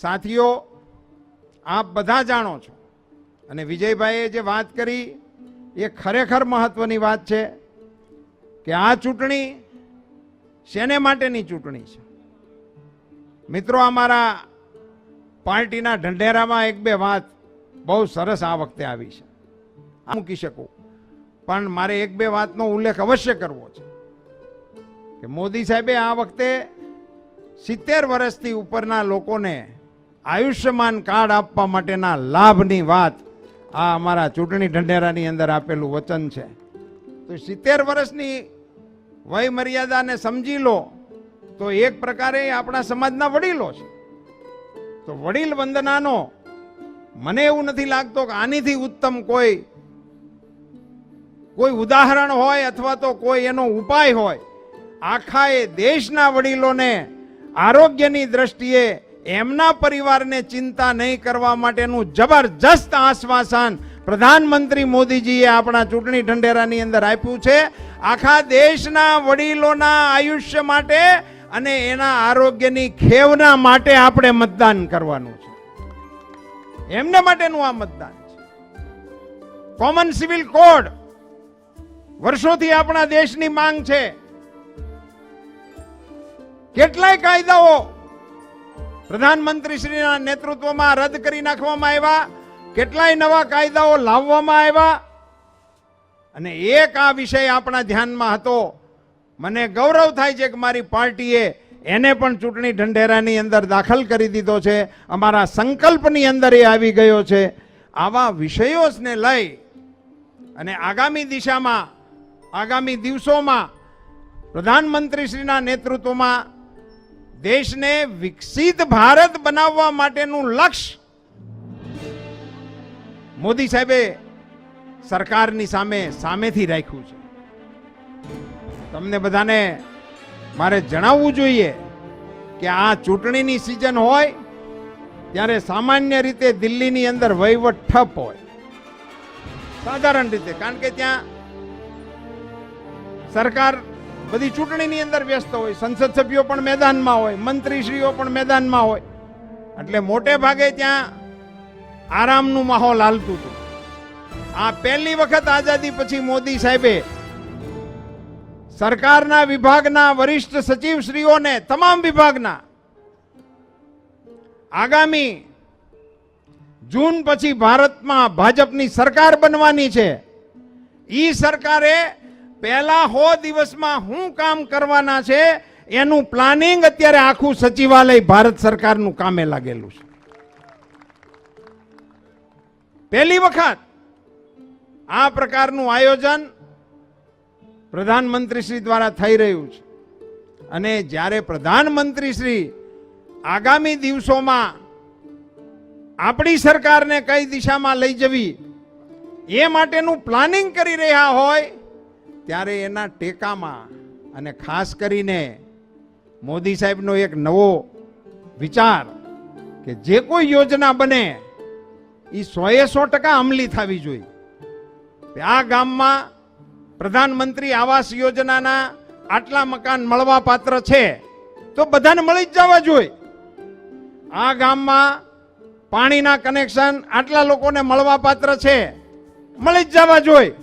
સાથીઓ, આપ બધા જાણો છો અને વિજયભાઈએ જે વાત કરી એ ખરેખર મહત્વની વાત છે કે આ ચૂંટણી શેને માટેની ચૂંટણી છે. મિત્રો, અમારા પાર્ટીના ઢંઢેરામાં એક બે વાત બહુ સરસ આ વખતે આવી છે, મૂકી શકું, પણ મારે એક બે વાતનો ઉલ્લેખ અવશ્ય કરવો છે કે મોદી સાહેબે આ વખતે 70 વર્ષથી ઉપરના લોકોને આયુષ્યમાન કાર્ડ આપવા માટેના લાભની વાત આ અમારા ચૂંટણી ઢંઢેરાની અંદર આપેલું વચન છે. તો 70 વર્ષની વય મર્યાદાને સમજી લો તો એક પ્રકારે આપણા સમાજના વડીલો છે. તો વડીલ વંદનાનો મને એવું નથી લાગતો કે આનીથી ઉત્તમ કોઈ ઉદાહરણ હોય અથવા તો કોઈ એનો ઉપાય હોય. આખા એ દેશના વડીલોને આરોગ્યની દ્રષ્ટિએ એમના પરિવારને ચિંતા નહીં કરવા માટેનું જબરજસ્ત આશ્વાસન પ્રધાનમંત્રી મોદીજીએ આપણા ચૂંટણી ઢંઢેરાની અંદર આપ્યું છે. આખા દેશના વડીલોના આયુષ્ય માટે અને એના આરોગ્યની ખેવના માટે આપણે મતદાન કરવાનું છે. એમને માટેનું આ મતદાન છે. કોમન સિવિલ કોડ વર્ષોથી આપણા દેશની માંગ છે. કેટલાય કાયદાઓ પ્રધાનમંત્રીશ્રીના નેતૃત્વમાં રદ કરી નાખવામાં આવ્યા, કેટલાય નવા કાયદાઓ લાવવામાં આવ્યા અને એક આ વિષય આપણા ધ્યાનમાં હતો. મને ગૌરવ થાય છે કે મારી પાર્ટીએ એને પણ ચૂંટણી ઢંઢેરાની અંદર દાખલ કરી દીધો છે, અમારા સંકલ્પની અંદર એ આવી ગયો છે. આવા વિષયોને લઈ અને આગામી દિશામાં, આગામી દિવસોમાં પ્રધાનમંત્રીશ્રીના નેતૃત્વમાં દેશને વિકસિત ભારત બનાવવા માટેનું લક્ષ્ય મોદી સાહેબે સરકારની સામેથી રાખ્યું છે. તમને બધાને મારે જણાવવું જોઈએ કે આ ચૂંટણીની સિઝન હોય ત્યારે સામાન્ય રીતે દિલ્હીની અંદર વહીવટ ઠપ હોય, સાધારણ રીતે, કારણ કે ત્યાં સરકાર બધી ચૂંટણીની અંદર વ્યસ્ત હોય, સંસદ સભ્યો પણ મેદાનમાં હોય, મંત્રીશ્રીઓ પણ મેદાનમાં હોય, એટલે મોટે ભાગે ત્યાં આરામનું માહોલ હાલતું હતું. આ પહેલી વખત આઝાદી પછી મોદી સાહેબે સરકારના વિભાગના વરિષ્ઠ સચિવશ્રીઓને, તમામ વિભાગના, આગામી જૂન પછી ભારતમાં ભાજપની સરકાર બનવાની છે. ઈ સરકારે પહેલા 100 દિવસમાં શું કામ કરવાના છે એનું પ્લાનિંગ અત્યારે આખું સચિવાલય ભારત સરકારનું કામે લાગેલું છે. પહેલી વખત આ પ્રકારનું આયોજન પ્રધાનમંત્રીશ્રી દ્વારા થઈ રહ્યું છે. અને જ્યારે પ્રધાનમંત્રીશ્રી આગામી દિવસોમાં આપણી સરકારને કઈ દિશામાં લઈ જવી એ માટેનું પ્લાનિંગ કરી રહ્યા હોય ત્યારે એના ટેકામાં અને ખાસ કરીને મોદી સાહેબનો એક નવો વિચાર કે જે કોઈ યોજના બને એ 100% અમલી થવી જોઈએ. આ ગામમાં પ્રધાનમંત્રી આવાસ યોજનાના આટલા મકાન મળવા પાત્ર છે તો બધાને મળી જ જવા જોઈએ. આ ગામમાં પાણીના કનેક્શન આટલા લોકોને મળવા પાત્ર છે, મળી જ જવા જોઈએ.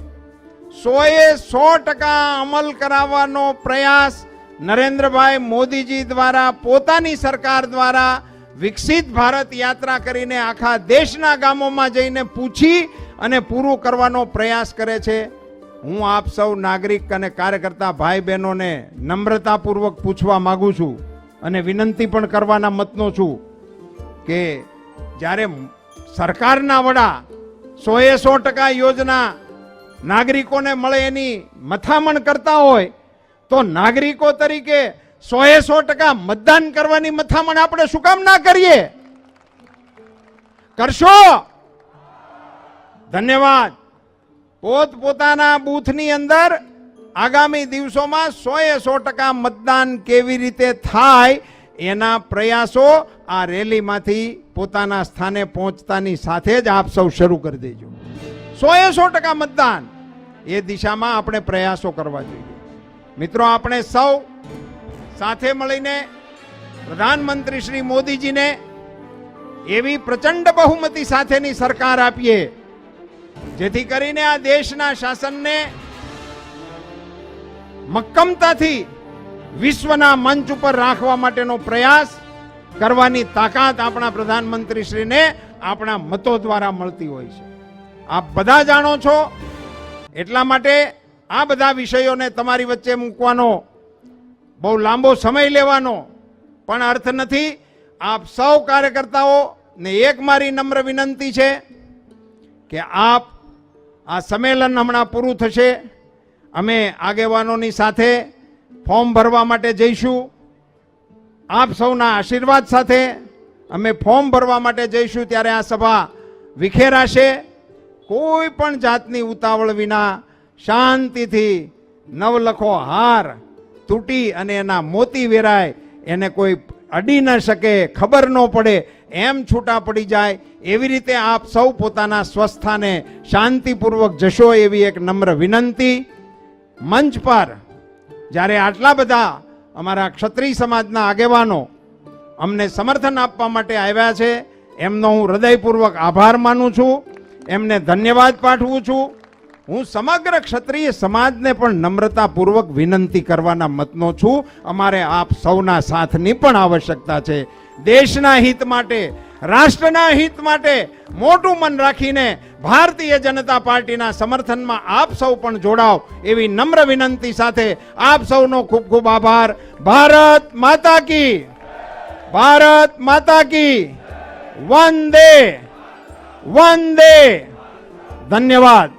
100% અમલ કરાવવાનો પ્રયાસ નરેન્દ્રભાઈ મોદીજી દ્વારા, પોતાની સરકાર દ્વારા વિકસિત ભારત યાત્રા કરીને આખા દેશના ગામોમાં જઈને પૂછી અને પૂરું કરવાનો પ્રયાસ કરે છે. હું આપ સૌ નાગરિક અને કાર્યકર્તા ભાઈ બહેનોને નમ્રતાપૂર્વક પૂછવા માંગુ છું અને વિનંતી પણ કરવાના મતનો છું કે જ્યારે સરકારના વડા 100% યોજના નાગરિકોને મળે એની મથામણ કરતા હોય તો નાગરિકો તરીકે 100% મતદાન કરવાની મથામણ આપણે શું કામ ના કરીએ? કરશો? ધન્યવાદ. પોતપોતાના બૂથની અંદર આગામી દિવસોમાં 100% મતદાન કેવી રીતે થાય એના પ્રયાસો આ રેલીમાંથી પોતાના સ્થાને પહોંચતાની સાથે જ આપ સૌ શરૂ કરી દેજો. 100% મતદાન એ દિશામાં આપણે પ્રયાસો કરવા જોઈએ. મિત્રો, આપણે સૌ સાથે મળીને પ્રધાનમંત્રી શ્રી મોદીજીને એવી પ્રચંડ બહુમતી સાથેની સરકાર આપીએ, જેથી કરીને આ દેશના શાસનને મક્કમતાથી વિશ્વના મંચ ઉપર રાખવા માટેનો પ્રયાસ કરવાની તાકાત આપણા પ્રધાનમંત્રીશ્રીને આપણા મતો દ્વારા મળતી હોય છે. આપ બધા જાણો છો, એટલા માટે આ બધા વિષયોને તમારી વચ્ચે મૂકવાનો બહુ લાંબો સમય લેવાનો પણ અર્થ નથી. આપ સૌ કાર્યકર્તાઓ ને એક મારી નમ્ર વિનંતી છે કે આપ આ સંમેલન હમણાં પૂરું થશે, અમે આગેવાનોની સાથે ફોર્મ ભરવા માટે જઈશું. આપ સૌના આશીર્વાદ સાથે અમે ફોર્મ ભરવા માટે જઈશું. ત્યારે આ સભા વિખેરાશે. કોઈ પણ જાતની ઉતાવળ વિના શાંતિથી નવલખો હાર તૂટી અને એના મોતી વેરાય, એને કોઈ અડી ન શકે, ખબર ન પડે, એમ છૂટા પડી જાય, એવી રીતે આપ સૌ પોતાના સ્વસ્થાને શાંતિપૂર્વક જશો એવી એક નમ્ર વિનંતી. મંચ પર જ્યારે આટલા બધા અમારા ક્ષત્રિય સમાજના આગેવાનો અમને સમર્થન આપવા માટે આવ્યા છે, એમનો હું હૃદયપૂર્વક આભાર માનું છું, એમને ધન્યવાદ પાઠવું છું. હું સમગ્ર ક્ષત્રિય સમાજને પણ નમ્રતાપૂર્વક વિનંતી કરવાના મતનો છું. અમારે આપ સૌના સાથની પણ આવશ્યકતા છે. દેશના હિત માટે, રાષ્ટ્રના હિત માટે મોટું મન રાખીને ભારતીય જનતા પાર્ટીના સમર્થનમાં આપ સૌ પણ જોડાવ એવી નમ્ર વિનંતી સાથે આપ સૌનો ખૂબ ખૂબ આભાર. ભારત માતા કી, ભારત માતા કી, વંદે વંદે. ધન્યવાદ.